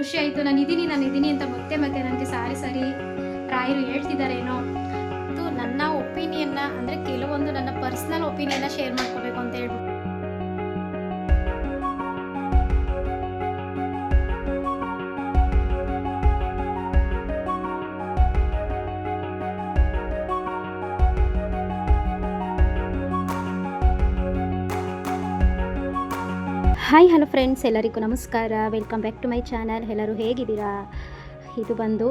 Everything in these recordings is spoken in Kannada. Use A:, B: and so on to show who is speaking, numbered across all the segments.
A: ಖುಷಿ ಆಯಿತು. ನಾನು ಇದ್ದೀನಿ ಅಂತ ಮತ್ತೆ ಮತ್ತೆ ನನಗೆ ಸಾರಿ ರಾಯರು ಹೇಳ್ತಿದ್ದಾರೇನೋ. ಇದು ನನ್ನ ಒಪಿನಿಯನ್ನ, ಅಂದರೆ ಕೆಲವೊಂದು ನನ್ನ ಪರ್ಸ್ನಲ್ ಒಪಿನಿಯನ್ನ ಶೇರ್ ಮಾಡ್ಕೋಬೇಕು ಅಂತ ಹೇಳ್ಬಿಟ್ಟು. ಹಾಯ್ ಹಲೋ ಫ್ರೆಂಡ್ಸ್, ಎಲ್ಲರಿಗೂ ನಮಸ್ಕಾರ. Welcome back to my channel. ಎಲ್ಲರೂ ಹೇಗಿದ್ದೀರಾ? ಇದು ಬಂದು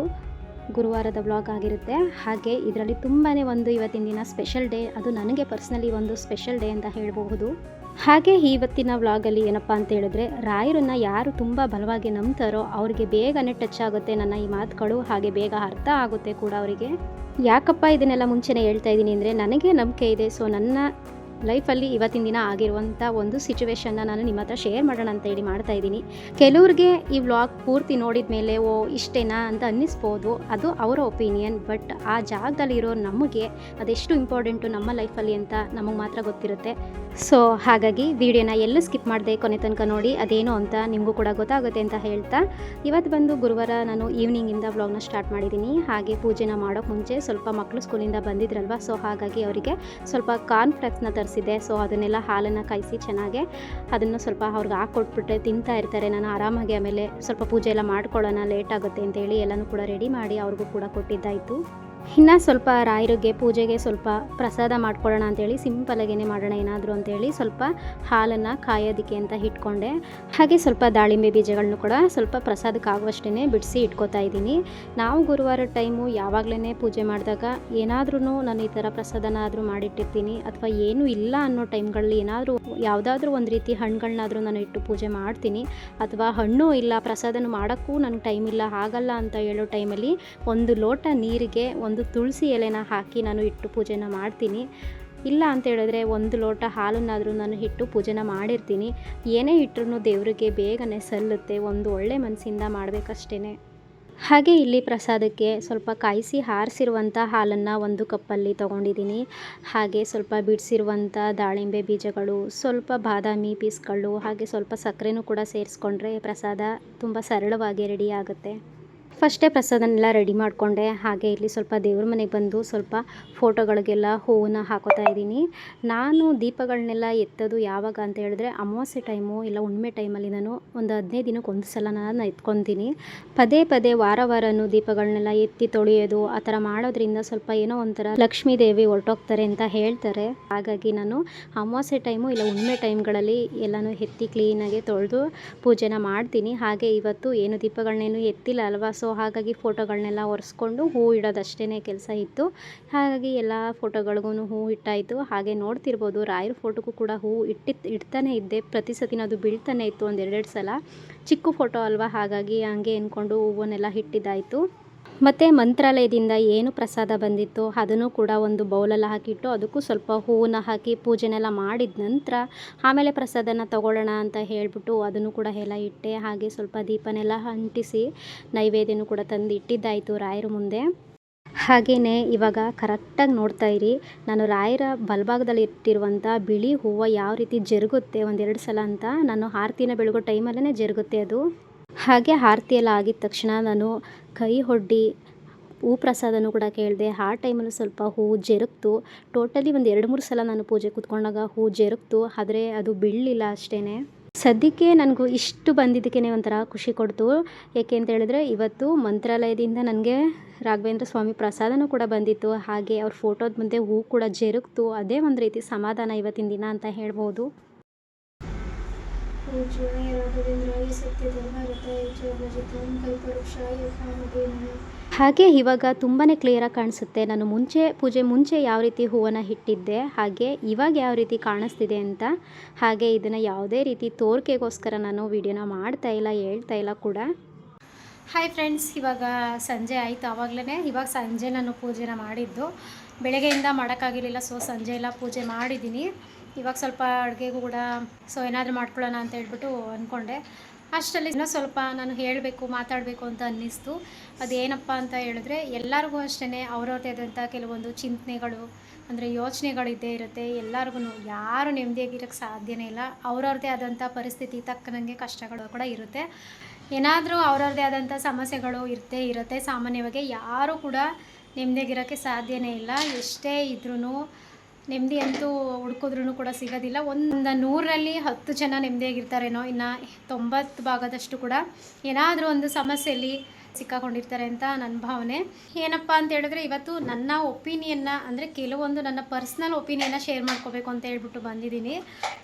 A: ಗುರುವಾರದ ವ್ಲಾಗ್ ಆಗಿರುತ್ತೆ. ಹಾಗೆ ಇದರಲ್ಲಿ ತುಂಬಾ ಒಂದು ಇವತ್ತಿನ ದಿನ ಸ್ಪೆಷಲ್ ಡೇ. ಅದು ನನಗೆ ಪರ್ಸ್ನಲಿ ಒಂದು ಸ್ಪೆಷಲ್ ಡೇ ಅಂತ ಹೇಳಬಹುದು. ಹಾಗೆ ಇವತ್ತಿನ ವ್ಲಾಗಲ್ಲಿ ಏನಪ್ಪ ಅಂತ ಹೇಳಿದ್ರೆ, ರಾಯರನ್ನು ಯಾರು ತುಂಬ ಬಲವಾಗಿ ನಂಬ್ತಾರೋ ಅವ್ರಿಗೆ ಬೇಗನೆ ಟಚ್ ಆಗುತ್ತೆ ನನ್ನ ಈ ಮಾತುಗಳು. ಹಾಗೆ ಬೇಗ ಅರ್ಥ ಆಗುತ್ತೆ ಕೂಡ ಅವರಿಗೆ. ಯಾಕಪ್ಪ ಇದನ್ನೆಲ್ಲ ಮುಂಚೆನೇ ಹೇಳ್ತಾ ಇದ್ದೀನಿ ಅಂದರೆ, ನನಗೆ ನಂಬಿಕೆ ಇದೆ. ಸೊ ನನ್ನ ಲೈಫಲ್ಲಿ ಇವತ್ತಿನ ದಿನ ಆಗಿರುವಂಥ ಒಂದು ಸಿಚುವೇಶನ್ನ ನಾನು ನಿಮ್ಮ ಹತ್ರ ಶೇರ್ ಮಾಡೋಣ ಅಂತ ಹೇಳಿ ಮಾಡ್ತಾ ಇದ್ದೀನಿ. ಕೆಲವ್ರಿಗೆ ಈ ವ್ಲಾಗ್ ಪೂರ್ತಿ ನೋಡಿದ ಮೇಲೆ ಓ ಇಷ್ಟೇನಾ ಅಂತ ಅನ್ನಿಸ್ಬೋದು, ಅದು ಅವರ ಒಪಿನಿಯನ್. ಬಟ್ ಆ ಜಾಗದಲ್ಲಿರೋ ನಮಗೆ ಅದೆಷ್ಟು ಇಂಪಾರ್ಟೆಂಟು ನಮ್ಮ ಲೈಫಲ್ಲಿ ಅಂತ ನಮಗೆ ಮಾತ್ರ ಗೊತ್ತಿರುತ್ತೆ. ಸೊ ಹಾಗಾಗಿ ವಿಡಿಯೋನ ಎಲ್ಲೂ ಸ್ಕಿಪ್ ಮಾಡದೆ ಕೊನೆ ತನಕ ನೋಡಿ, ಅದೇನು ಅಂತ ನಿಮಗೂ ಕೂಡ ಗೊತ್ತಾಗುತ್ತೆ ಅಂತ ಹೇಳ್ತಾ, ಇವತ್ತು ಬಂದು ಗುರುವಾರ ನಾನು ಈವ್ನಿಂಗಿಂದ ವ್ಲಾಗ್ನ ಸ್ಟಾರ್ಟ್ ಮಾಡಿದ್ದೀನಿ. ಹಾಗೆ ಪೂಜೆನ ಮಾಡೋಕ್ಕೆ ಮುಂಚೆ ಸ್ವಲ್ಪ ಮಕ್ಕಳು ಸ್ಕೂಲಿಂದ ಬಂದಿದ್ರಲ್ವ, ಸೊ ಹಾಗಾಗಿ ಅವರಿಗೆ ಸ್ವಲ್ಪ ಕಾರ್ನ್ಫ್ಲೆಕ್ಸ್ನ ತರಿಸಿದೆ. ಸೊ ಅದನ್ನೆಲ್ಲ ಹಾಲನ್ನು ಕಾಯಿಸಿ ಚೆನ್ನಾಗೆ ಅದನ್ನು ಸ್ವಲ್ಪ ಅವ್ರಿಗೆ ಹಾಕ್ಕೊಟ್ಬಿಟ್ರೆ ತಿಂತಾ ಇರ್ತಾರೆ. ನಾನು ಆರಾಮಾಗಿ ಆಮೇಲೆ ಸ್ವಲ್ಪ ಪೂಜೆ ಎಲ್ಲ ಮಾಡ್ಕೊಳ್ಳೋಣ, ಲೇಟ್ ಆಗುತ್ತೆ ಅಂತೇಳಿ ಎಲ್ಲನೂ ಕೂಡ ರೆಡಿ ಮಾಡಿ ಅವ್ರಿಗೂ ಕೂಡ ಕೊಟ್ಟಿದ್ದಾಯಿತು. ಇನ್ನು ಸ್ವಲ್ಪ ರಾಯರಿಗೆ ಪೂಜೆಗೆ ಸ್ವಲ್ಪ ಪ್ರಸಾದ ಮಾಡ್ಕೊಳ್ಳೋಣ ಅಂತೇಳಿ ಸಿಂಪಲಾಗೇ ಮಾಡೋಣ ಏನಾದರೂ ಅಂತೇಳಿ ಸ್ವಲ್ಪ ಹಾಲನ್ನು ಕಾಯೋದಕ್ಕೆ ಅಂತ ಇಟ್ಕೊಂಡೆ. ಹಾಗೆ ಸ್ವಲ್ಪ ದಾಳಿಂಬೆ ಬೀಜಗಳನ್ನು ಕೂಡ ಸ್ವಲ್ಪ ಪ್ರಸಾದಕ್ಕೆ ಆಗುವಷ್ಟೇ ಬಿಡಿಸಿ ಇಟ್ಕೋತಾ ಇದ್ದೀನಿ. ನಾವು ಗುರುವಾರ ಟೈಮು ಯಾವಾಗಲೇ ಪೂಜೆ ಮಾಡಿದಾಗ ಏನಾದ್ರೂ ನಾನು ಈ ಥರ ಪ್ರಸಾದನಾದರೂ ಮಾಡಿಟ್ಟಿರ್ತೀನಿ, ಅಥವಾ ಏನೂ ಇಲ್ಲ ಅನ್ನೋ ಟೈಮ್ಗಳಲ್ಲಿ ಏನಾದರೂ ಯಾವುದಾದ್ರೂ ಒಂದು ರೀತಿ ಹಣ್ಣುಗಳನ್ನಾದರೂ ನಾನು ಇಟ್ಟು ಪೂಜೆ ಮಾಡ್ತೀನಿ. ಅಥವಾ ಹಣ್ಣು ಇಲ್ಲ, ಪ್ರಸಾದನ ಮಾಡೋಕ್ಕೂ ನನಗೆ ಟೈಮ್ ಇಲ್ಲ, ಆಗಲ್ಲ ಅಂತ ಹೇಳೋ ಟೈಮಲ್ಲಿ ಒಂದು ಲೋಟ ನೀರಿಗೆ ಒಂದು ತುಳಸಿ ಎಲೆನ ಹಾಕಿ ನಾನು ಇಟ್ಟು ಪೂಜೆನ ಮಾಡ್ತೀನಿ. ಇಲ್ಲ ಅಂತ ಹೇಳಿದ್ರೆ ಒಂದು ಲೋಟ ಹಾಲನ್ನಾದರೂ ನಾನು ಇಟ್ಟು ಪೂಜೆನ ಮಾಡಿರ್ತೀನಿ. ಏನೇ ಇಟ್ಟರೂ ದೇವರಿಗೆ ಬೇಗನೆ ಸಲ್ಲುತ್ತೆ, ಒಂದು ಒಳ್ಳೆ ಮನಸ್ಸಿಂದ ಮಾಡಬೇಕಷ್ಟೇ. ಹಾಗೆ ಇಲ್ಲಿ ಪ್ರಸಾದಕ್ಕೆ ಸ್ವಲ್ಪ ಕಾಯಿಸಿ ಆರಿಸಿರುವಂಥ ಹಾಲನ್ನು ಒಂದು ಕಪ್ಪಲ್ಲಿ ತೊಗೊಂಡಿದ್ದೀನಿ. ಹಾಗೆ ಸ್ವಲ್ಪ ಬಿಡಿಸಿರುವಂಥ ದಾಳಿಂಬೆ ಬೀಜಗಳು, ಸ್ವಲ್ಪ ಬಾದಾಮಿ ಪೀಸ್ಗಳು, ಹಾಗೆ ಸ್ವಲ್ಪ ಸಕ್ಕರೆನೂ ಕೂಡ ಸೇರಿಸ್ಕೊಂಡ್ರೆ ಪ್ರಸಾದ ತುಂಬ ಸರಳವಾಗಿ ರೆಡಿ ಆಗುತ್ತೆ. ಫಸ್ಟೇ ಪ್ರಸಾದನೆಲ್ಲ ರೆಡಿ ಮಾಡಿಕೊಂಡೆ. ಹಾಗೆ ಇಲ್ಲಿ ಸ್ವಲ್ಪ ದೇವ್ರ ಮನೆಗೆ ಬಂದು ಸ್ವಲ್ಪ ಫೋಟೋಗಳಿಗೆಲ್ಲ ಹೂವನ್ನ ಹಾಕೋತಾ ಇದ್ದೀನಿ. ನಾನು ದೀಪಗಳನ್ನೆಲ್ಲ ಎತ್ತೋದು ಯಾವಾಗ ಅಂತ ಹೇಳಿದ್ರೆ ಅಮಾವಾಸ್ಯೆ ಟೈಮು ಇಲ್ಲ ಹುಣ್ಣಿಮೆ ಟೈಮಲ್ಲಿ ನಾನು ಒಂದು 15 ದಿನಕ್ಕೆ ಒಂದು ಸಲ ನಾನು ಎತ್ಕೊತೀನಿ. ಪದೇ ವಾರನೂ ದೀಪಗಳನ್ನೆಲ್ಲ ಎತ್ತಿ ತೊಳೆಯೋದು ಆ ಥರ ಮಾಡೋದ್ರಿಂದ ಸ್ವಲ್ಪ ಏನೋ ಒಂಥರ ಲಕ್ಷ್ಮೀ ದೇವಿ ಹೊರಟೋಗ್ತಾರೆ ಅಂತ ಹೇಳ್ತಾರೆ. ಹಾಗಾಗಿ ನಾನು ಅಮಾವಾಸ್ಯೆ ಟೈಮು ಇಲ್ಲ ಹುಣ್ಣಿಮೆ ಟೈಮ್ಗಳಲ್ಲಿ ಎಲ್ಲನೂ ಎತ್ತಿ ಕ್ಲೀನಾಗಿ ತೊಳೆದು ಪೂಜೆನ ಮಾಡ್ತೀನಿ. ಹಾಗೆ ಇವತ್ತು ಏನು ದೀಪಗಳನ್ನೇನು ಎತ್ತಿಲ್ಲ ಅಲ್ವಾ, ಸೊ ಹಾಗಾಗಿ ಫೋಟೋಗಳನ್ನೆಲ್ಲ ಒರೆಸ್ಕೊಂಡು ಹೂವು ಇಡೋದಷ್ಟೇ ಕೆಲಸ ಇತ್ತು. ಹಾಗಾಗಿ ಎಲ್ಲ ಫೋಟೋಗಳಿಗೂ ಹೂವು ಇಟ್ಟಾಯಿತು. ಹಾಗೆ ನೋಡ್ತಿರ್ಬೋದು ರಾಯರ ಫೋಟೋಗೂ ಕೂಡ ಹೂವು ಇಡ್ತಾನೆ ಇದ್ದೆ. ಪ್ರತಿ ಸತಿನ ಅದು ಬೀಳ್ತಾನೆ ಇತ್ತು, ಒಂದು 2 ಸಲ. ಚಿಕ್ಕ ಫೋಟೋ ಅಲ್ವಾ, ಹಾಗಾಗಿ ಹಂಗೆ ಅಂದ್ಕೊಂಡು ಹೂವನ್ನೆಲ್ಲ ಇಟ್ಟಿದ್ದಾಯಿತು. ಮತ್ತು ಮಂತ್ರಾಲಯದಿಂದ ಏನು ಪ್ರಸಾದ ಬಂದಿತ್ತು ಅದನ್ನು ಕೂಡ ಒಂದು ಬೌಲಲ್ಲಿ ಹಾಕಿಟ್ಟು ಅದಕ್ಕೂ ಸ್ವಲ್ಪ ಹೂವನ್ನ ಹಾಕಿ ಪೂಜೆನೆಲ್ಲ ಮಾಡಿದ ನಂತರ ಆಮೇಲೆ ಪ್ರಸಾದನ ತಗೊಳ್ಳೋಣ ಅಂತ ಹೇಳಿಬಿಟ್ಟು ಅದನ್ನು ಕೂಡ ಎಲ್ಲ ಇಟ್ಟೆ. ಹಾಗೆ ಸ್ವಲ್ಪ ದೀಪನೆಲ್ಲ ಅಂಟಿಸಿ ನೈವೇದ್ಯನೂ ಕೂಡ ತಂದು ಇಟ್ಟಿದ್ದಾಯಿತು ರಾಯರ ಮುಂದೆ. ಹಾಗೆಯೇ ಇವಾಗ ಕರೆಕ್ಟಾಗಿ ನೋಡ್ತಾ ಇರಿ, ನಾನು ರಾಯರ ಬಲಭಾಗದಲ್ಲಿ ಇಟ್ಟಿರುವಂಥ ಬಿಳಿ ಹೂವು ಯಾವ ರೀತಿ ಜರುಗುತ್ತೆ 1-2 ಸಲ ಅಂತ. ನಾನು ಆರತಿನ ಬೆಳಗೋ ಟೈಮಲ್ಲೇ ಜರುಗುತ್ತೆ ಅದು. ಹಾಗೆ ಆರತಿ ಎಲ್ಲ ಆಗಿದ ತಕ್ಷಣ ನಾನು ಕೈ ಹೊಡ್ಡಿ ಹೂ ಪ್ರಸಾದನೂ ಕೂಡ ಕೇಳಿದೆ. ಆ ಟೈಮಲ್ಲೂ ಸ್ವಲ್ಪ ಹೂವು ಜರುಗ್ತು. ಟೋಟಲಿ ಒಂದು 2-3 ಸಲ ನಾನು ಪೂಜೆ ಕೂತ್ಕೊಂಡಾಗ ಹೂವು ಜರುಗ್ತು, ಆದರೆ ಅದು ಬೀಳಲಿಲ್ಲ ಅಷ್ಟೇ. ಸದ್ಯಕ್ಕೆ ನನಗೂ ಇಷ್ಟು ಬಂದಿದ್ದಕ್ಕೇ ಒಂಥರ ಖುಷಿ ಕೊಡ್ತು. ಏಕೆ ಅಂತ ಹೇಳಿದ್ರೆ ಇವತ್ತು ಮಂತ್ರಾಲಯದಿಂದ ನನಗೆ ರಾಘವೇಂದ್ರ ಸ್ವಾಮಿ ಪ್ರಸಾದನೂ ಕೂಡ ಬಂದಿತ್ತು. ಹಾಗೆ ಅವ್ರ ಫೋಟೋದ ಮುಂದೆ ಹೂ ಕೂಡ ಜರುಗ್ತು. ಅದೇ ಒಂದು ರೀತಿ ಸಮಾಧಾನ ಇವತ್ತಿನ ದಿನ ಅಂತ ಹೇಳ್ಬೋದು. ಹಾಗೆ ಇವಾಗ ತುಂಬಾ ಕ್ಲಿಯರಾಗಿ ಕಾಣಿಸುತ್ತೆ. ನಾನು ಪೂಜೆ ಮುಂಚೆ ಯಾವ ರೀತಿ ಹೂವನ್ನು ಇಟ್ಟಿದ್ದೆ, ಹಾಗೆ ಇವಾಗ ಯಾವ ರೀತಿ ಕಾಣಿಸ್ತಿದೆ ಅಂತ. ಹಾಗೆ ಇದನ್ನು ಯಾವುದೇ ರೀತಿ ತೋರಿಕೆಗೋಸ್ಕರ ನಾನು ವಿಡಿಯೋನ ಮಾಡ್ತಾ ಇಲ್ಲ, ಹೇಳ್ತಾ ಇಲ್ಲ ಕೂಡ. ಹಾಯ್ ಫ್ರೆಂಡ್ಸ್, ಇವಾಗ ಸಂಜೆ ಆಯಿತು. ಇವಾಗ ಸಂಜೆ ನಾನು ಪೂಜೆನ ಮಾಡಿದ್ದು. ಬೆಳಗ್ಗೆಯಿಂದ ಮಾಡೋಕ್ಕಾಗಿರಲಿಲ್ಲ, ಸೊ ಸಂಜೆ ಎಲ್ಲ ಪೂಜೆ ಮಾಡಿದ್ದೀನಿ. ಇವಾಗ ಸ್ವಲ್ಪ ಅಡುಗೆಗೂ ಕೂಡ ಸೊ ಏನಾದರೂ ಮಾಡ್ಕೊಳ್ಳೋಣ ಅಂತ ಹೇಳ್ಬಿಟ್ಟು ಅಂದ್ಕೊಂಡೆ. ಅಷ್ಟರಲ್ಲಿ ಇನ್ನೂ ಸ್ವಲ್ಪ ನಾನು ಮಾತಾಡಬೇಕು ಅಂತ ಅನ್ನಿಸ್ತು. ಅದೇನಪ್ಪ ಅಂತ ಹೇಳಿದ್ರೆ, ಎಲ್ಲರಿಗೂ ಅಷ್ಟೇ ಅವ್ರವ್ರದ್ದೇ ಆದಂಥ ಕೆಲವೊಂದು ಚಿಂತನೆಗಳು, ಅಂದರೆ ಯೋಚನೆಗಳಿದ್ದೇ ಇರುತ್ತೆ ಎಲ್ಲರಿಗೂ. ಯಾರು ನೆಮ್ಮದಿಯಾಗಿರೋಕ್ಕೆ ಸಾಧ್ಯನೇ ಇಲ್ಲ. ಅವ್ರವ್ರದ್ದೇ ಆದಂಥ ಪರಿಸ್ಥಿತಿ ತಕ್ಕನಂಗೆ ಕಷ್ಟಗಳು ಕೂಡ ಇರುತ್ತೆ. ಏನಾದರೂ ಅವ್ರವ್ರದ್ದೇ ಆದಂಥ ಸಮಸ್ಯೆಗಳು ಇರುತ್ತೆ ಸಾಮಾನ್ಯವಾಗಿ. ಯಾರೂ ಕೂಡ ನೆಮ್ಮದಿಯಾಗಿರೋಕ್ಕೆ ಸಾಧ್ಯನೇ ಇಲ್ಲ. ಎಷ್ಟೇ ಇದ್ರೂ ನೆಮ್ಮದಿ ಅಂತೂ ಹುಡುಕಿದ್ರೂ ಕೂಡ ಸಿಗೋದಿಲ್ಲ. ಒಂದು 100ರಲ್ಲಿ 10 ಜನ ನೆಮ್ಮದಿಯಾಗಿರ್ತಾರೇನೋ, ಇನ್ನು 90 ಭಾಗದಷ್ಟು ಕೂಡ ಏನಾದರೂ ಒಂದು ಸಮಸ್ಯೆಯಲ್ಲಿ ಸಿಕ್ಕಾಕೊಂಡಿರ್ತಾರೆ ಅಂತ ನನ್ನ ಭಾವನೆ. ಏನಪ್ಪ ಅಂತ ಹೇಳಿದ್ರೆ, ಇವತ್ತು ನನ್ನ ಒಪಿನಿಯನ್ನ, ಅಂದರೆ ಕೆಲವೊಂದು ನನ್ನ ಪರ್ಸ್ನಲ್ ಒಪಿನಿಯನ್ನ ಶೇರ್ ಮಾಡ್ಕೋಬೇಕು ಅಂತ ಹೇಳ್ಬಿಟ್ಟು ಬಂದಿದ್ದೀನಿ.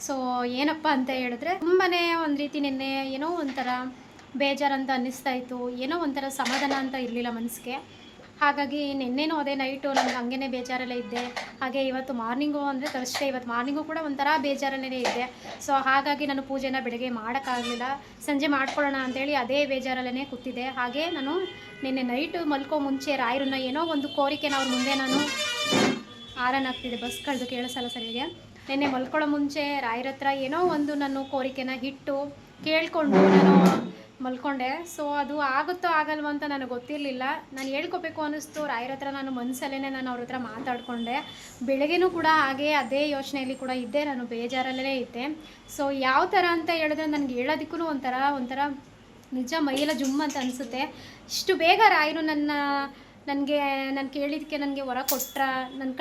A: ಸೊ ಏನಪ್ಪ ಅಂತ ಹೇಳಿದ್ರೆ, ತುಂಬಾ ಒಂದು ರೀತಿ ನಿನ್ನೆ ಏನೋ ಒಂಥರ ಬೇಜಾರಂತ ಅನ್ನಿಸ್ತಾ ಇತ್ತು. ಏನೋ ಒಂಥರ ಸಮಾಧಾನ ಅಂತ ಇರಲಿಲ್ಲ ಮನಸ್ಸಿಗೆ. ಹಾಗಾಗಿ ನಿನ್ನೆನೂ ಅದೇ ನೈಟು ನನಗೆ ಹಂಗೇ ಬೇಜಾರಲ್ಲೇ ಇದ್ದೆ. ಹಾಗೆ ಇವತ್ತು ಮಾರ್ನಿಂಗು, ಅಂದರೆ ಥರ್ಸ್ಡೇ, ಇವತ್ತು ಮಾರ್ನಿಂಗು ಕೂಡ ಒಂಥರ ಬೇಜಾರಲ್ಲೇ ಇದ್ದೆ. ಸೊ ಹಾಗಾಗಿ ನಾನು ಪೂಜೆನ ಬೆಳಗ್ಗೆ ಮಾಡೋಕ್ಕಾಗಲಿಲ್ಲ. ಸಂಜೆ ಮಾಡ್ಕೊಳ್ಳೋಣ ಅಂತೇಳಿ ಅದೇ ಬೇಜಾರಲ್ಲೇ ಕೂತಿದ್ದೆ. ಹಾಗೆ ನಾನು ನಿನ್ನೆ ನೈಟು ಮಲ್ಕೋ ಮುಂಚೆ ರಾಯರನ್ನ ಏನೋ ಒಂದು ಕೋರಿಕೆನ ಅವ್ರ ಮುಂದೆ ನಾನು ಆರನ್ ಆಗ್ತಿದೆ, ಬಸ್ಗಳದ್ದು ಕೇಳಿಸಲ್ಲ ಸರಿಯಾಗಿ. ನಿನ್ನೆ ಮಲ್ಕೊಳ್ಳೋ ಮುಂಚೆ ರಾಯರ ಹತ್ರ ಏನೋ ಒಂದು ನಾನು ಕೋರಿಕೆನ ಇಟ್ಟು ಕೇಳಿಕೊಂಡು ನಾನು ಮಲ್ಕೊಂಡೆ. ಸೊ ಅದು ಆಗುತ್ತೋ ಆಗಲ್ವೋ ಅಂತ ನನಗೆ ಗೊತ್ತಿರಲಿಲ್ಲ. ನಾನು ಹೇಳ್ಕೊಬೇಕು ಅನ್ನಿಸ್ತು ರಾಯರ ಹತ್ರ. ನಾನು ಮನಸ್ಸಲ್ಲೇ ನಾನು ಅವ್ರ ಹತ್ರ ಮಾತಾಡಿಕೊಂಡೆ. ಬೆಳಗ್ಗೆನೂ ಕೂಡ ಹಾಗೆ ಅದೇ ಯೋಚನೆಯಲ್ಲಿ ಕೂಡ ಇದ್ದೆ, ನಾನು ಬೇಜಾರಲ್ಲೇ ಇದ್ದೆ. ಸೊ ಯಾವ ಥರ ಅಂತ ಹೇಳಿದ್ರೆ, ನನಗೆ ಹೇಳೋದಕ್ಕೂ ಒಂಥರ ನಿಜ ಮೈಯೆಲ್ಲ ಜುಮ್ ಅಂತ ಅನಿಸುತ್ತೆ. ಇಷ್ಟು ಬೇಗ ರಾಯರು ನನಗೆ ನಾನು ಕೇಳಿದ್ದಕ್ಕೆ ನನಗೆ ವರ ಕೊಟ್ರ, ನನ್ನ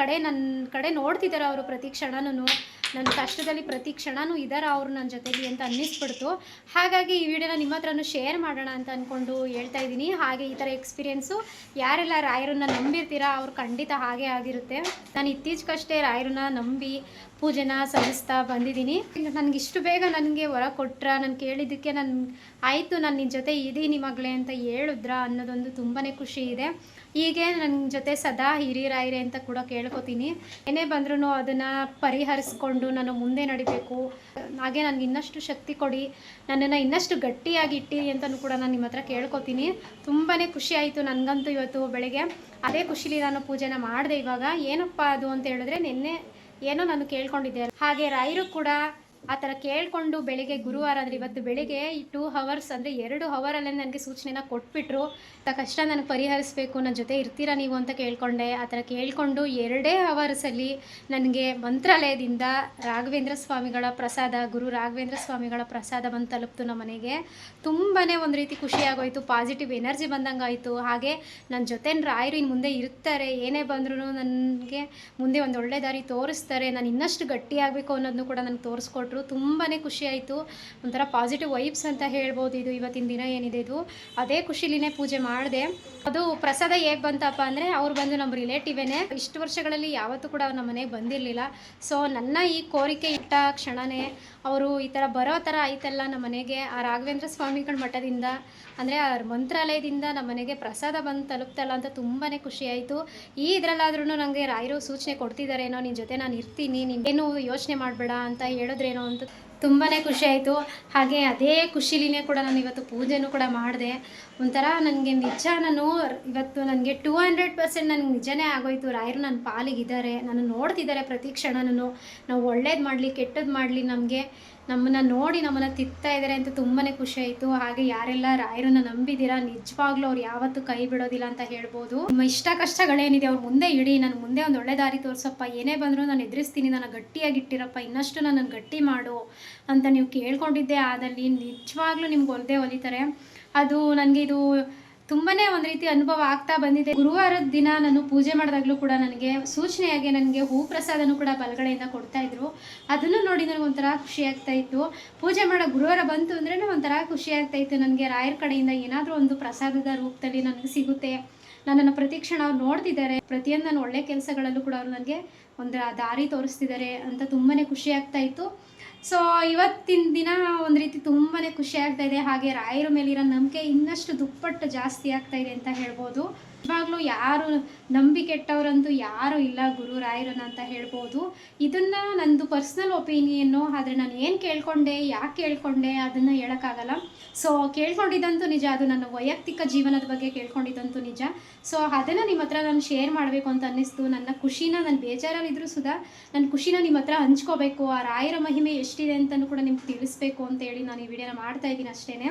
A: ಕಡೆ ನೋಡ್ತಿದ್ದಾರೆ ಅವರು ಪ್ರತಿ ಕ್ಷಣನೂ. ನನ್ನ ಕಷ್ಟದಲ್ಲಿ ಪ್ರತಿ ಕ್ಷಣವೂ ಇದ್ದಾರೆ ಅವರು ನನ್ನ ಜೊತೆಲಿ ಅಂತ ಅನ್ನಿಸ್ಬಿಡ್ತು. ಹಾಗಾಗಿ ಈ ವಿಡಿಯೋನ ನಿಮ್ಮ ಹತ್ರನೂ ಶೇರ್ ಮಾಡೋಣ ಅಂತ ಅಂದ್ಕೊಂಡು ಹೇಳ್ತಾ ಇದ್ದೀನಿ. ಹಾಗೆ ಈ ಥರ ಎಕ್ಸ್ಪೀರಿಯೆನ್ಸು ಯಾರೆಲ್ಲ ರಾಯರನ್ನ ನಂಬಿರ್ತೀರಾ ಅವ್ರು ಖಂಡಿತ ಹಾಗೆ ಆಗಿರುತ್ತೆ. ನಾನು ಇತ್ತೀಚೆಗಷ್ಟೇ ರಾಯರನ್ನ ನಂಬಿ ಪೂಜೆನ ಸಲ್ಲಿಸ್ತಾ ಬಂದಿದ್ದೀನಿ. ನನಗಿಷ್ಟು ಬೇಗ ನನಗೆ ವರ ಕೊಟ್ರ, ನಾನು ಕೇಳಿದ್ದಕ್ಕೆ ಆಯಿತು ನಾನು ನಿನ್ನ ಜೊತೆ ಇದ್ದೀನಿ ಮಗಳೇ ಅಂತ ಹೇಳಿದ್ರ ಅನ್ನೋದೊಂದು ತುಂಬಾ ಖುಷಿ ಇದೆ. ಹೀಗೆ ನನ್ನ ಜೊತೆ ಸದಾ ಹಿರಿಯರಾಯಿರೆ ಅಂತ ಕೂಡ ಕೇಳ್ಕೊತೀನಿ. ಏನೇ ಬಂದ್ರೂ ಅದನ್ನು ಪರಿಹರಿಸ್ಕೊಂಡು ನಾನು ಮುಂದೆ ನಡಿಬೇಕು. ಹಾಗೆ ನನಗೆ ಇನ್ನಷ್ಟು ಶಕ್ತಿ ಕೊಡಿ, ನನ್ನನ್ನು ಇನ್ನಷ್ಟು ಗಟ್ಟಿಯಾಗಿ ಇಟ್ಟಿರಿ ಅಂತಲೂ ಕೂಡ ನಾನು ನಿಮ್ಮ ಹತ್ರ ಕೇಳ್ಕೊತೀನಿ. ತುಂಬಾ ಖುಷಿ ಆಯಿತು ನನಗಂತೂ ಇವತ್ತು ಬೆಳಗ್ಗೆ. ಅದೇ ಖುಷಿಲಿ ನಾನು ಪೂಜೆನ ಮಾಡಿದೆ. ಇವಾಗ ಏನಪ್ಪ ಅದು ಅಂತ ಹೇಳಿದ್ರೆ, ನಿನ್ನೆ ಏನೋ ನಾನು ಕೇಳ್ಕೊಂಡಿದ್ದೆ. ಹಾಗೆ ರಾಯರು ಕೂಡ ಆ ಥರ ಕೇಳಿಕೊಂಡು ಬೆಳಿಗ್ಗೆ ಗುರುವಾರ ಅಂದರೆ ಇವತ್ತು ಬೆಳಿಗ್ಗೆ 2 hours ಅಂದರೆ 2 ಅವರಲ್ಲೇ ನನಗೆ ಸೂಚನೆನ ಕೊಟ್ಬಿಟ್ರು. ಕಷ್ಟ ನನಗೆ ಪರಿಹರಿಸಬೇಕು, ನನ್ನ ಜೊತೆ ಇರ್ತೀರಾ ನೀವು ಅಂತ ಕೇಳಿಕೊಂಡೆ. ಆ ಥರ ಕೇಳಿಕೊಂಡು 2 ಅವರ್ಸಲ್ಲಿ ನನಗೆ ಮಂತ್ರಾಲಯದಿಂದ ರಾಘವೇಂದ್ರ ಸ್ವಾಮಿಗಳ ಪ್ರಸಾದ, ಗುರು ರಾಘವೇಂದ್ರ ಸ್ವಾಮಿಗಳ ಪ್ರಸಾದ ಬಂದು ತಲುಪ್ತು ನಮ್ಮ ಮನೆಗೆ. ತುಂಬಾ ಒಂದು ರೀತಿ ಖುಷಿಯಾಗೋಯಿತು, ಪಾಸಿಟಿವ್ ಎನರ್ಜಿ ಬಂದಂಗೆ ಆಯಿತು. ಹಾಗೆ ನನ್ನ ಜೊತೆ ರಾಯರು ಇನ್ನು ಮುಂದೆ ಇರ್ತಾರೆ, ಏನೇ ಬಂದ್ರೂ ನನಗೆ ಮುಂದೆ ಒಂದು ಒಳ್ಳೆ ದಾರಿ ತೋರಿಸ್ತಾರೆ, ನಾನು ಇನ್ನಷ್ಟು ಗಟ್ಟಿಯಾಗಬೇಕು ಅನ್ನೋದನ್ನು ಕೂಡ ನನಗೆ ತೋರಿಸ್ಕೊಟ್ರು. ತುಂಬಾ ಖುಷಿ ಆಯಿತು. ಒಂಥರ ಪಾಸಿಟಿವ್ ವೈಬ್ಸ್ ಅಂತ ಹೇಳ್ಬೋದು ಇದು. ಇವತ್ತಿನ ದಿನ ಏನಿದೆ ಇದು ಅದೇ ಖುಷಿಲಿನೇ ಪೂಜೆ ಮಾಡಿದೆ. ಅದು ಪ್ರಸಾದ ಹೇಗೆ ಬಂತಪ್ಪ ಅಂದರೆ, ಅವ್ರು ಬಂದು ನಮ್ಮ ರಿಲೇಟಿವೇನೆ. ಇಷ್ಟು ವರ್ಷಗಳಲ್ಲಿ ಯಾವತ್ತೂ ಕೂಡ ಅವ್ರು ನಮ್ಮ ಮನೆಗೆ ಬಂದಿರಲಿಲ್ಲ. ಸೊ ನನ್ನ ಈ ಕೋರಿಕೆ ಇಟ್ಟ ಕ್ಷಣವೇ ಅವರು ಈ ಥರ ಬರೋ ಥರ ಆಯ್ತಲ್ಲ ನಮ್ಮ ಮನೆಗೆ. ಆ ರಾಘವೇಂದ್ರ ಸ್ವಾಮಿಗಳ ಮಠದಿಂದ ಅಂದರೆ ಆ ಮಂತ್ರಾಲಯದಿಂದ ನಮ್ಮ ಮನೆಗೆ ಪ್ರಸಾದ ಬಂದು ತಲುಪ್ತಲ್ಲ ಅಂತ ತುಂಬಾ ಖುಷಿ ಆಯಿತು. ಈ ಇದರಲ್ಲಾದ್ರೂ ನನಗೆ ರಾಯರು ಸೂಚನೆ ಕೊಡ್ತಿದ್ದಾರೇನೋ, ನಿನ್ನ ಜೊತೆ ನಾನು ಇರ್ತೀನಿ, ನೀನೇನು ಯೋಚನೆ ಮಾಡಬೇಡ ಅಂತ ಹೇಳಿದ್ರೇನೋ ಅಂತ ತುಂಬಾ ಖುಷಿ ಆಯಿತು. ಹಾಗೆ ಅದೇ ಖುಷಿಲಿನೇ ಕೂಡ ನಾನು ಇವತ್ತು ಪೂಜೆನೂ ಕೂಡ ಮಾಡಿದೆ. ಒಂಥರ ನನಗೆ ನಿಜ, ನಾನು ಇವತ್ತು ನನಗೆ 200% ನನಗೆ ನಿಜನೇ ಆಗೋಯ್ತು. ರಾಯರು ನನ್ನ ಪಾಲಿಗಿದ್ದಾರೆ, ನಾನು ನೋಡ್ತಿದ್ದಾರೆ ಪ್ರತಿ ಕ್ಷಣನೂ. ನಾವು ಒಳ್ಳೇದು ಮಾಡಲಿ ಕೆಟ್ಟದ್ದು ಮಾಡಲಿ ನಮ್ಮನ್ನು ನೋಡಿ ನಮ್ಮನ್ನು ತಿತ್ತಾ ಇದ್ದಾರೆ ಅಂತ ತುಂಬಾ ಖುಷಿ ಆಯಿತು. ಹಾಗೆ ಯಾರೆಲ್ಲ ರಾಯರನ್ನ ನಂಬಿದ್ದೀರಾ, ನಿಜವಾಗ್ಲೂ ಅವ್ರು ಯಾವತ್ತೂ ಕೈ ಬಿಡೋದಿಲ್ಲ ಅಂತ ಹೇಳ್ಬೋದು. ನಿಮ್ಮ ಇಷ್ಟ ಕಷ್ಟಗಳೇನಿದೆ ಅವ್ರ ಮುಂದೆ ಇಡಿ, ನಾನು ಮುಂದೆ ಒಂದು ಒಳ್ಳೆ ದಾರಿ ತೋರಿಸಪ್ಪ, ಏನೇ ಬಂದರೂ ನಾನು ಎದುರಿಸ್ತೀನಿ, ನಾನು ಗಟ್ಟಿಯಾಗಿಟ್ಟಿರಪ್ಪ, ಇನ್ನಷ್ಟು ನನ್ನನ್ನು ಗಟ್ಟಿ ಮಾಡು ಅಂತ ನೀವು ಕೇಳ್ಕೊಂಡಿದ್ದೆ ಆದಲ್ಲಿ ನಿಜವಾಗ್ಲೂ ನಿಮ್ಗೆ ಒಲಿತಾರೆ. ಅದು ನನಗೆ ಇದು ತುಂಬಾ ಒಂದು ರೀತಿ ಅನುಭವ ಆಗ್ತಾ ಬಂದಿದೆ. ಗುರುವಾರದ ದಿನ ನಾನು ಪೂಜೆ ಮಾಡಿದಾಗಲೂ ಕೂಡ ನನಗೆ ಸೂಚನೆಯಾಗಿ ನನಗೆ ಹೂ ಪ್ರಸಾದನೂ ಕೂಡ ಬಲಗಡೆಯಿಂದ ಕೊಡ್ತಾಯಿದ್ರು. ಅದನ್ನು ನೋಡಿ ನನಗೆ ಒಂಥರ ಖುಷಿ ಆಗ್ತಾಯಿತ್ತು. ಪೂಜೆ ಮಾಡೋ ಗುರುವಾರ ಬಂತು ಅಂದ್ರೆ ಒಂಥರ ಖುಷಿ ಆಗ್ತಾಯಿತ್ತು. ನನಗೆ ರಾಯರ ಕಡೆಯಿಂದ ಏನಾದರೂ ಒಂದು ಪ್ರಸಾದದ ರೂಪದಲ್ಲಿ ನನಗೆ ಸಿಗುತ್ತೆ, ನನ್ನನ್ನು ಪ್ರತಿ ಕ್ಷಣ ಅವ್ರು ನೋಡ್ತಿದ್ದಾರೆ, ಪ್ರತಿಯೊಂದು ನಾನು ಒಳ್ಳೆ ಕೆಲಸಗಳಲ್ಲೂ ಕೂಡ ಅವರು ನನಗೆ ಒಂದು ದಾರಿ ತೋರಿಸ್ತಿದ್ದಾರೆ ಅಂತ ತುಂಬಾ ಖುಷಿ ಆಗ್ತಾಯಿತ್ತು. ಸೊ ಇವತ್ತಿನ ದಿನ ಒಂದು ರೀತಿ ತುಂಬಾ ಖುಷಿ ಆಗ್ತಾಯಿದೆ. ಹಾಗೆ ರಾಯರ ಮೇಲಿರೋ ನಂಬಿಕೆ ಇನ್ನಷ್ಟು ದುಪ್ಪಟ್ಟು ಜಾಸ್ತಿ ಆಗ್ತಾಯಿದೆ ಅಂತ ಹೇಳ್ಬೋದು. ಇವಾಗಲೂ ಯಾರು ನಂಬಿ ಕೆಟ್ಟವರಂತೂ ಯಾರೂ ಇಲ್ಲ ಗುರು ರಾಯರನ್ನ ಅಂತ ಹೇಳ್ಬೋದು. ಇದನ್ನು ನಂದು ಪರ್ಸ್ನಲ್ ಒಪಿನಿಯನ್ನು. ಆದರೆ ನಾನು ಏನು ಕೇಳ್ಕೊಂಡೆ, ಯಾಕೆ ಕೇಳ್ಕೊಂಡೆ ಅದನ್ನು ಹೇಳೋಕ್ಕಾಗಲ್ಲ. ಸೊ ಕೇಳ್ಕೊಂಡಿದ್ದಂತೂ ನಿಜ, ಅದು ನನ್ನ ವೈಯಕ್ತಿಕ ಜೀವನದ ಬಗ್ಗೆ ಕೇಳ್ಕೊಂಡಿದ್ದಂತೂ ನಿಜ. ಸೊ ಅದನ್ನು ನಿಮ್ಮ ಹತ್ರ ನಾನು ಶೇರ್ ಮಾಡಬೇಕು ಅಂತ ಅನ್ನಿಸ್ತು. ನನ್ನ ಖುಷಿನ, ನಾನು ಬೇಜಾರಲ್ಲಿದ್ದರೂ ಸುಧಾ ನನ್ನ ಖುಷಿನ ನಿಮ್ಮ ಹತ್ರ ಹಂಚ್ಕೋಬೇಕು, ಆ ರಾಯರ ಮಹಿಮೆ ಎಷ್ಟಿದೆ ಅಂತಲೂ ಕೂಡ ನಿಮ್ಗೆ ತಿಳಿಸ್ಬೇಕು ಅಂತೇಳಿ ನಾನು ಈ ವಿಡಿಯೋನ ಮಾಡ್ತಾಯಿದ್ದೀನಿ ಅಷ್ಟೇ.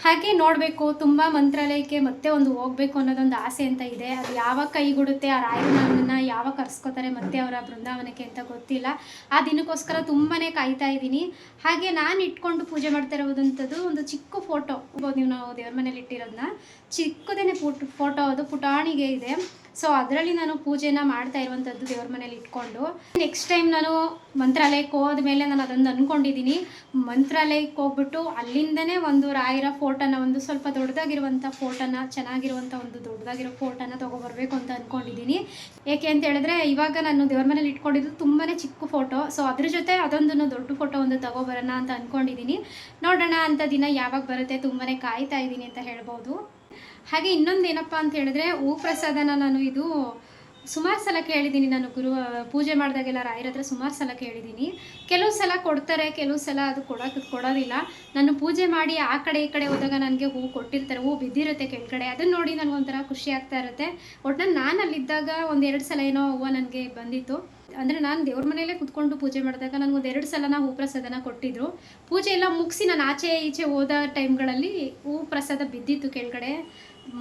B: ಹಾಗೆ ನೋಡಬೇಕು, ತುಂಬ ಮಂತ್ರಾಲಯಕ್ಕೆ ಮತ್ತೆ ಒಂದು ಹೋಗಬೇಕು ಅನ್ನೋದೊಂದು ಆಸೆ ಅಂತ ಇದೆ. ಅದು ಯಾವಾಗ ಕೈಗೂಡುತ್ತೆ, ಆ ರಾಯರು ನನ್ನನ್ನು ಯಾವಾಗ ಕರೆಸ್ಕೋತಾರೆ ಮತ್ತೆ ಅವರ ಬೃಂದಾವನಕ್ಕೆ ಅಂತ ಗೊತ್ತಿಲ್ಲ. ಆ ದಿನಕ್ಕೋಸ್ಕರ ತುಂಬಾ ಕಾಯ್ತಾ ಇದ್ದೀನಿ. ಹಾಗೆ ನಾನು ಇಟ್ಕೊಂಡು ಪೂಜೆ ಮಾಡ್ತಾ ಇರೋದಂಥದ್ದು ಒಂದು ಚಿಕ್ಕ ಫೋಟೋ, ನೀವು ನಾವು ದೇವ್ರ ಮನೇಲಿ ಇಟ್ಟಿರೋದನ್ನ ಚಿಕ್ಕದೇನೆ ಫೋಟೋ, ಅದು ಪುಟಾಣಿಗೆ ಇದೆ. ಸೊ ಅದರಲ್ಲಿ ನಾನು ಪೂಜೆನ ಮಾಡ್ತಾ ಇರುವಂಥದ್ದು ದೇವ್ರ ಮನೇಲಿ ಇಟ್ಕೊಂಡು. ನೆಕ್ಸ್ಟ್ ಟೈಮ್ ನಾನು ಮಂತ್ರಾಲಯಕ್ಕೆ ಹೋದ್ಮೇಲೆ ನಾನು ಅದೊಂದು ಅಂದ್ಕೊಂಡಿದ್ದೀನಿ, ಮಂತ್ರಾಲಯಕ್ಕೆ ಹೋಗ್ಬಿಟ್ಟು ಅಲ್ಲಿಂದನೇ ಒಂದು ರಾಯರ ಫೋಟೋನ, ಒಂದು ಸ್ವಲ್ಪ ದೊಡ್ಡದಾಗಿರುವಂಥ ಫೋಟೋನ, ಚೆನ್ನಾಗಿರುವಂಥ ಒಂದು ದೊಡ್ಡದಾಗಿರೋ ಫೋಟೋನ ತೊಗೊಬರ್ಬೇಕು ಅಂತ ಅಂದ್ಕೊಂಡಿದ್ದೀನಿ. ಏಕೆ ಅಂತ ಹೇಳಿದ್ರೆ ಇವಾಗ ನಾನು ದೇವ್ರ ಮನೇಲಿ ಇಟ್ಕೊಂಡಿದ್ದು ತುಂಬಾ ಚಿಕ್ಕ ಫೋಟೋ. ಸೊ ಅದ್ರ ಜೊತೆ ಅದೊಂದು ದೊಡ್ಡ ಫೋಟೋ ಒಂದು ತೊಗೊಬರೋಣ ಅಂತ ಅಂದ್ಕೊಂಡಿದ್ದೀನಿ. ನೋಡೋಣ ಅಂತ ದಿನ ಯಾವಾಗ ಬರುತ್ತೆ, ತುಂಬಾ ಕಾಯ್ತಾ ಇದ್ದೀನಿ ಅಂತ ಹೇಳ್ಬೋದು. ಹಾಗೆ ಇನ್ನೊಂದು ಏನಪ್ಪ ಅಂತ ಹೇಳಿದ್ರೆ, ಹೂ ಪ್ರಸಾದನ ನಾನು ಇದು ಸುಮಾರು ಸಲ ಕೇಳಿದ್ದೀನಿ. ನಾನು ಪೂಜೆ ಮಾಡಿದಾಗೆಲ್ಲ ರಾಯರ ಹತ್ರ ಸುಮಾರು ಸಲ ಕೇಳಿದ್ದೀನಿ. ಕೆಲವು ಸಲ ಕೊಡ್ತಾರೆ, ಕೆಲವು ಸಲ ಅದು ಕೊಡೋದಿಲ್ಲ. ನಾನು ಪೂಜೆ ಮಾಡಿ ಆ ಕಡೆ ಈ ಕಡೆ ಹೋದಾಗ ನನಗೆ ಹೂ ಕೊಟ್ಟಿರ್ತಾರೆ, ಹೂ ಬಿದ್ದಿರುತ್ತೆ ಕೆಳಗಡೆ. ಅದನ್ನು ನೋಡಿ ನನಗೊಂಥರ ಖುಷಿ ಆಗ್ತಾ ಇರುತ್ತೆ. ಒಟ್ಟಿನಲ್ಲಿ ನಾನು ಅಲ್ಲಿದ್ದಾಗ 1-2 ಸಲ ಏನೋ ಹೂವು ನನಗೆ ಬಂದಿತ್ತು. ಅಂದರೆ ನಾನು ದೇವ್ರ ಮನೆಯಲ್ಲೇ ಕುತ್ಕೊಂಡು ಪೂಜೆ ಮಾಡಿದಾಗ ನನಗೊಂದು 2 ಸಲ ಹೂ ಪ್ರಸಾದನ ಕೊಟ್ಟಿದ್ದರು. ಪೂಜೆ ಎಲ್ಲ ಮುಗಿಸಿ ನಾನು ಆಚೆ ಈಚೆ ಹೋದ ಟೈಮ್ಗಳಲ್ಲಿ ಹೂ ಪ್ರಸಾದ ಬಿದ್ದಿತ್ತು, ಕೆಳಗಡೆ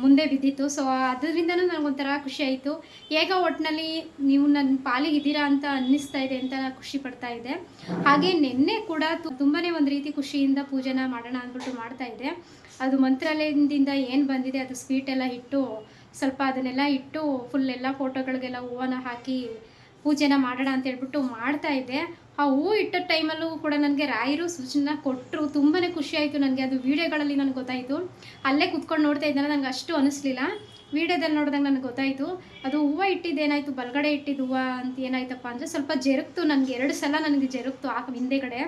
B: ಮುಂದೆ ಬಿದ್ದಿತ್ತು. ಸೊ ಅದರಿಂದನೂ ನನಗೊಂಥರ ಖುಷಿ ಆಯಿತು. ಹೇಗೋ ಒಟ್ಟಿನಲ್ಲಿ ನೀವು ನನ್ನ ಪಾಲಿಗಿದ್ದೀರಾ ಅಂತ ಅನ್ನಿಸ್ತಾ ಇದೆ ಅಂತ ಖುಷಿ ಪಡ್ತಾ ಇದ್ದೆ. ಹಾಗೆ ನಿನ್ನೆ ಕೂಡ ತುಂಬಾ ಒಂದು ರೀತಿ ಖುಷಿಯಿಂದ ಪೂಜೆನ ಮಾಡೋಣ ಅಂದ್ಬಿಟ್ಟು ಮಾಡ್ತಾಯಿದ್ದೆ. ಅದು ಮಂತ್ರಾಲಯದಿಂದ ಏನು ಬಂದಿದೆ ಅದು ಸ್ವೀಟ್ ಎಲ್ಲ ಇಟ್ಟು, ಸ್ವಲ್ಪ ಅದನ್ನೆಲ್ಲ ಇಟ್ಟು ಫುಲ್ ಎಲ್ಲ ಫೋಟೋಗಳಿಗೆಲ್ಲ ಹೂವನ್ನ ಹಾಕಿ ಪೂಜೆನ ಮಾಡೋಣ ಅಂತ ಹೇಳ್ಬಿಟ್ಟು ಮಾಡ್ತಾಯಿದ್ದೆ. ಆ ಹೂವು ಇಟ್ಟ ಟೈಮಲ್ಲೂ ಕೂಡ ನನಗೆ ರಾಯರು ಸೂಚನೆ ಕೊಟ್ಟರು. ತುಂಬಾ ಖುಷಿ ಆಯಿತು ನನಗೆ. ಅದು ವೀಡಿಯೋಗಳಲ್ಲಿ ನನಗೆ ಗೊತ್ತಾಯಿತು. ಅಲ್ಲೇ ಕುತ್ಕೊಂಡು ನೋಡ್ತಾ ಇದ್ದರೆ ನನಗೆ ಅಷ್ಟು ಅನ್ನಿಸ್ಲಿಲ್ಲ. ವೀಡಿಯೋದಲ್ಲಿ ನೋಡಿದಾಗ ನನಗೆ ಗೊತ್ತಾಯಿತು ಅದು ಹೂವು ಇಟ್ಟಿದ್ದೇನಾಯಿತು, ಬಲಗಡೆ ಇಟ್ಟಿದ್ದು ಹೂವು ಅಂತ ಏನಾಯ್ತಪ್ಪ ಅಂದರೆ ಸ್ವಲ್ಪ ಜರುಗ್ತು. ನನಗೆ 2 ಸಲ ನನಗೆ ಜರುಗ್ತು ಆ ಹಿಂದೆಗಡೆ,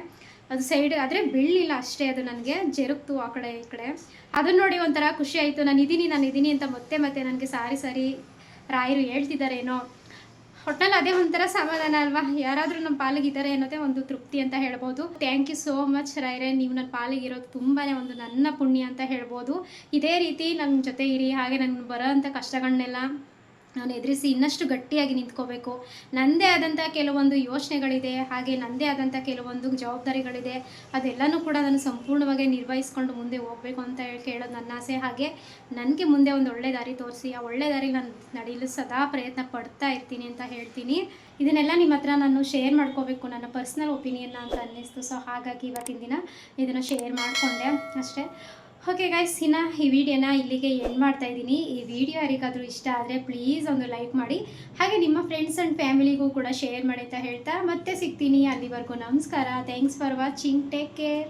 B: ಅದು ಸೈಡ್ ಆದರೆ ಬೀಳಲಿಲ್ಲ ಅಷ್ಟೇ, ಅದು ನನಗೆ ಜರುಗ್ತು ಆ ಕಡೆ ಈ ಕಡೆ. ಅದನ್ನು ನೋಡಿ ಒಂಥರ ಖುಷಿ ಆಯಿತು. ನಾನು ಇದ್ದೀನಿ ಅಂತ ಮತ್ತೆ ನನಗೆ ಸಾರಿ ರಾಯರು ಹೇಳ್ತಿದ್ದಾರೇನೋ. ಒಟ್ನಲ್ಲಿ ಅದೇ ಒಂಥರ ಸಮಾಧಾನ ಅಲ್ವಾ, ಯಾರಾದರೂ ನಮ್ಮ ಪಾಲಿಗಿದ್ದಾರೆ ಅನ್ನೋದೇ ಒಂದು ತೃಪ್ತಿ ಅಂತ ಹೇಳ್ಬೋದು. ಥ್ಯಾಂಕ್ ಯು ಸೋ ಮಚ್ ರಾಯರೇ, ನೀವು ನನ್ನ ಪಾಲಿಗಿರೋದು ತುಂಬಾ ಒಂದು ನನ್ನ ಪುಣ್ಯ ಅಂತ ಹೇಳ್ಬೋದು. ಇದೇ ರೀತಿ ನನ್ನ ಜೊತೆ ಇರಿ, ಹಾಗೆ ನನಗೆ ಬರೋಂಥ ಕಷ್ಟಗಳನ್ನೆಲ್ಲ ನಾನು ಎದುರಿಸಿ ಇನ್ನಷ್ಟು ಗಟ್ಟಿಯಾಗಿ ನಿಂತ್ಕೋಬೇಕು. ನನ್ನದೇ ಆದಂಥ ಕೆಲವೊಂದು ಯೋಚನೆಗಳಿದೆ, ಹಾಗೆ ನನ್ನದೇ ಆದಂಥ ಕೆಲವೊಂದು ಜವಾಬ್ದಾರಿಗಳಿದೆ. ಅದೆಲ್ಲನೂ ಕೂಡ ನಾನು ಸಂಪೂರ್ಣವಾಗಿ ನಿರ್ವಹಿಸ್ಕೊಂಡು ಮುಂದೆ ಹೋಗಬೇಕು ಅಂತ ಕೇಳೋದು ನನ್ನ ಆಸೆ. ಹಾಗೆ ನನಗೆ ಮುಂದೆ ಒಂದು ಒಳ್ಳೆ ದಾರಿ ತೋರಿಸಿ, ಆ ಒಳ್ಳೆ ದಾರಿ ನಾನು ನಡೆಯಲು ಸದಾ ಪ್ರಯತ್ನ ಪಡ್ತಾ ಇರ್ತೀನಿ ಅಂತ ಹೇಳ್ತೀನಿ. ಇದನ್ನೆಲ್ಲ ನಿಮ್ಮ ಹತ್ರ ನಾನು ಶೇರ್ ಮಾಡ್ಕೋಬೇಕು, ನನ್ನ ಪರ್ಸ್ನಲ್ ಒಪಿನಿಯನ್ನ ಅಂತ ಅನ್ನಿಸ್ತು. ಸೊ ಹಾಗಾಗಿ ಇವತ್ತಿನ ದಿನ ಇದನ್ನು ಶೇರ್ ಮಾಡಿಕೊಂಡೆ ಅಷ್ಟೇ. ಓಕೆ ಗೈಸ್, ಇನ್ನು ಈ ವಿಡಿಯೋನ ಇಲ್ಲಿಗೆ ಎಂಡ್ ಮಾಡ್ತಾ ಇದ್ದೀನಿ. ಈ ವಿಡಿಯೋ ಯಾರಿಗಾದರೂ ಇಷ್ಟ ಆದರೆ ಪ್ಲೀಸ್ ಒಂದು ಲೈಕ್ ಮಾಡಿ, ಹಾಗೆ ನಿಮ್ಮ ಫ್ರೆಂಡ್ಸ್ ಆ್ಯಂಡ್ ಫ್ಯಾಮಿಲಿಗೂ ಕೂಡ ಶೇರ್ ಮಾಡಿ ಅಂತ ಹೇಳ್ತಾ ಮತ್ತೆ ಸಿಗ್ತೀನಿ. ಅಲ್ಲಿವರೆಗೂ ನಮಸ್ಕಾರ. Thanks for watching. Take care.